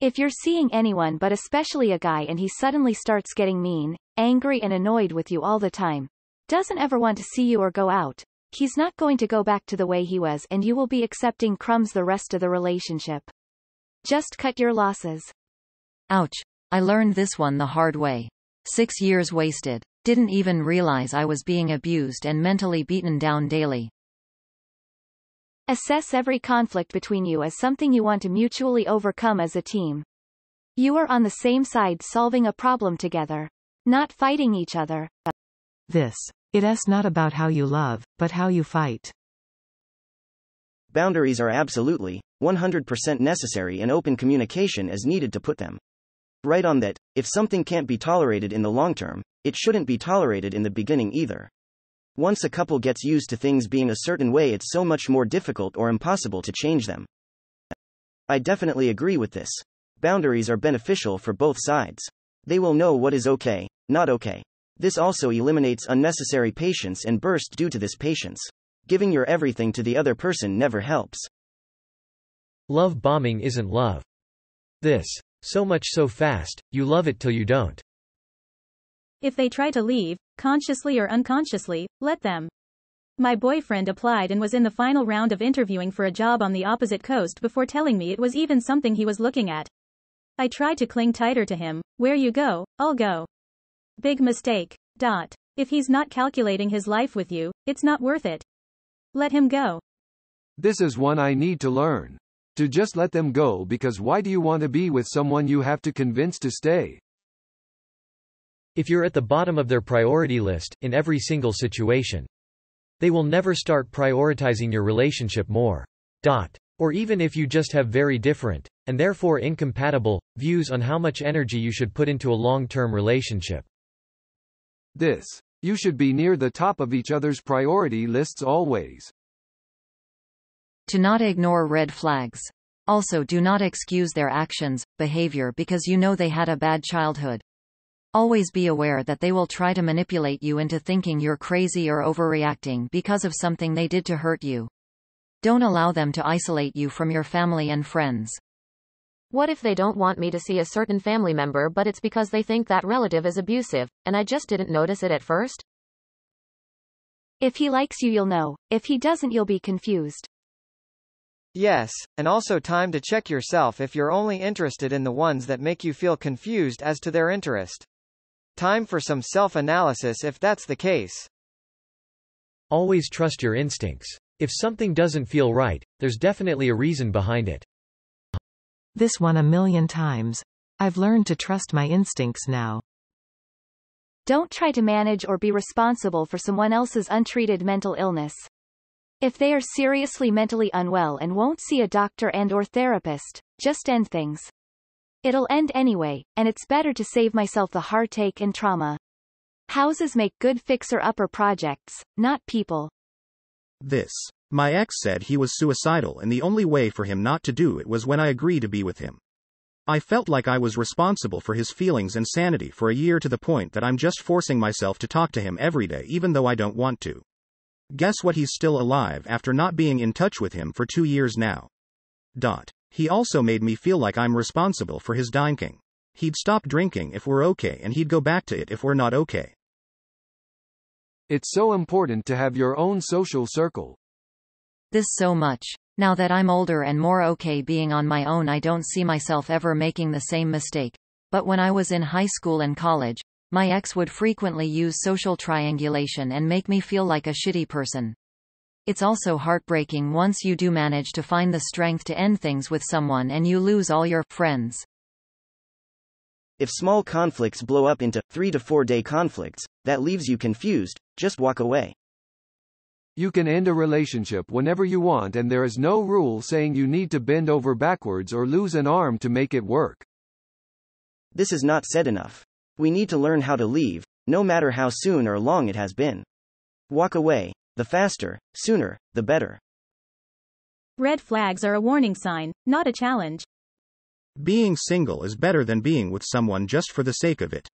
If you're seeing anyone but especially a guy and he suddenly starts getting mean, angry and annoyed with you all the time, doesn't ever want to see you or go out, he's not going to go back to the way he was and you will be accepting crumbs the rest of the relationship. Just cut your losses. Ouch. I learned this one the hard way. 6 years wasted. Didn't even realize I was being abused and mentally beaten down daily. Assess every conflict between you as something you want to mutually overcome as a team. You are on the same side solving a problem together, not fighting each other. It's not about how you love, but how you fight. Boundaries are absolutely, 100% necessary and open communication is needed to put them right on that. If something can't be tolerated in the long term, it shouldn't be tolerated in the beginning either. Once a couple gets used to things being a certain way, it's so much more difficult or impossible to change them. I definitely agree with this. Boundaries are beneficial for both sides. They will know what is okay, not okay. This also eliminates unnecessary patience and burst due to this patience. Giving your everything to the other person never helps. Love bombing isn't love. So much so fast, you love it till you don't. If they try to leave, consciously or unconsciously, let them. My boyfriend applied and was in the final round of interviewing for a job on the opposite coast before telling me it was even something he was looking at. I tried to cling tighter to him. Where you go, I'll go. Big mistake. If he's not calculating his life with you, it's not worth it. Let him go. This is one I need to learn. To just let them go, because why do you want to be with someone you have to convince to stay? If you're at the bottom of their priority list, in every single situation, they will never start prioritizing your relationship more. Or even if you just have very different, and therefore incompatible, views on how much energy you should put into a long-term relationship. You should be near the top of each other's priority lists always. To not ignore red flags. Also, do not excuse their actions, behavior because you know they had a bad childhood. Always be aware that they will try to manipulate you into thinking you're crazy or overreacting because of something they did to hurt you. Don't allow them to isolate you from your family and friends. What if they don't want me to see a certain family member but it's because they think that relative is abusive, and I just didn't notice it at first? If he likes you, you'll know. If he doesn't, you'll be confused. Yes, and also time to check yourself if you're only interested in the ones that make you feel confused as to their interest. Time for some self-analysis if that's the case. Always trust your instincts. If something doesn't feel right, there's definitely a reason behind it. This one a million times. I've learned to trust my instincts now. Don't try to manage or be responsible for someone else's untreated mental illness. If they are seriously mentally unwell and won't see a doctor and/or therapist, just end things. It'll end anyway, and it's better to save myself the heartache and trauma. Houses make good fixer-upper projects, not people. My ex said he was suicidal and the only way for him not to do it was when I agreed to be with him. I felt like I was responsible for his feelings and sanity for a year, to the point that I'm just forcing myself to talk to him every day even though I don't want to. Guess what, he's still alive after not being in touch with him for 2 years now. He also made me feel like I'm responsible for his drinking. He'd stop drinking if we're okay and he'd go back to it if we're not okay. It's so important to have your own social circle. This so much. Now that I'm older and more okay being on my own, I don't see myself ever making the same mistake. But when I was in high school and college, my ex would frequently use social triangulation and make me feel like a shitty person. It's also heartbreaking once you do manage to find the strength to end things with someone and you lose all your friends. If small conflicts blow up into 3 to 4 day conflicts, that leaves you confused, just walk away. You can end a relationship whenever you want, and there is no rule saying you need to bend over backwards or lose an arm to make it work. This is not said enough. We need to learn how to leave, no matter how soon or long it has been. Walk away. The faster, sooner, the better. Red flags are a warning sign, not a challenge. Being single is better than being with someone just for the sake of it.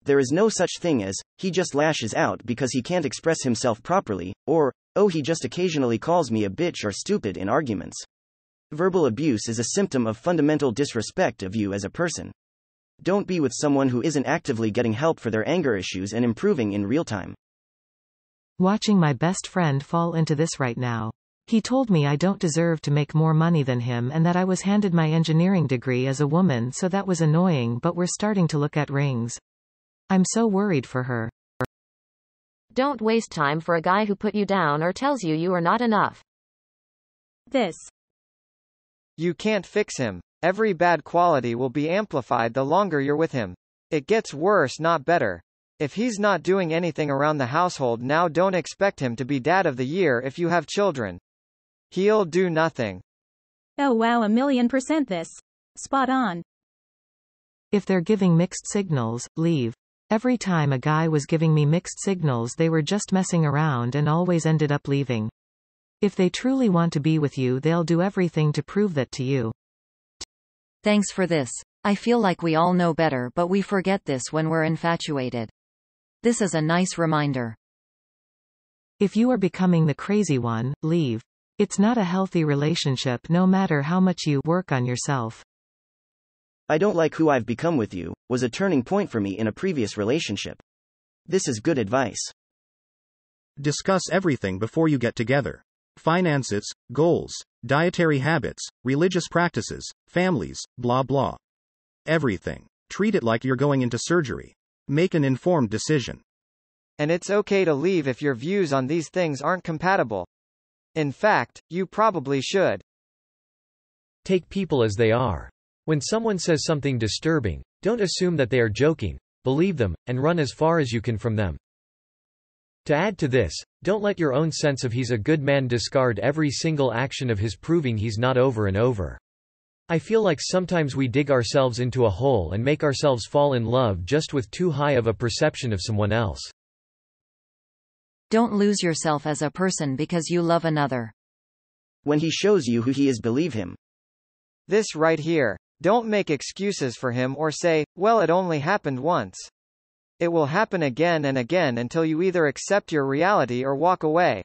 There is no such thing as, he just lashes out because he can't express himself properly, or, oh, he just occasionally calls me a bitch or stupid in arguments. Verbal abuse is a symptom of fundamental disrespect of you as a person. Don't be with someone who isn't actively getting help for their anger issues and improving in real time. Watching my best friend fall into this right now. He told me I don't deserve to make more money than him and that I was handed my engineering degree as a woman, so that was annoying, but we're starting to look at rings. I'm so worried for her. Don't waste time for a guy who put you down or tells you you are not enough. This. You can't fix him. Every bad quality will be amplified the longer you're with him. It gets worse, not better. If he's not doing anything around the household now, don't expect him to be dad of the year if you have children. He'll do nothing. Oh wow, 1,000,000% this. Spot on. If they're giving mixed signals, leave. Every time a guy was giving me mixed signals, they were just messing around and always ended up leaving. If they truly want to be with you, they'll do everything to prove that to you. Thanks for this. I feel like we all know better, but we forget this when we're infatuated. This is a nice reminder. If you are becoming the crazy one, leave. It's not a healthy relationship no matter how much you work on yourself. I don't like who I've become with you, was a turning point for me in a previous relationship. This is good advice. Discuss everything before you get together. Finances, goals, dietary habits, religious practices, families, blah blah. Everything. Treat it like you're going into surgery. Make an informed decision. And it's okay to leave if your views on these things aren't compatible. In fact, you probably should. Take people as they are. When someone says something disturbing, don't assume that they are joking, believe them, and run as far as you can from them. To add to this, don't let your own sense of he's a good man discard every single action of his proving he's not over and over. I feel like sometimes we dig ourselves into a hole and make ourselves fall in love just with too high of a perception of someone else. Don't lose yourself as a person because you love another. When he shows you who he is, believe him. This right here. Don't make excuses for him or say, well, it only happened once. It will happen again and again until you either accept your reality or walk away.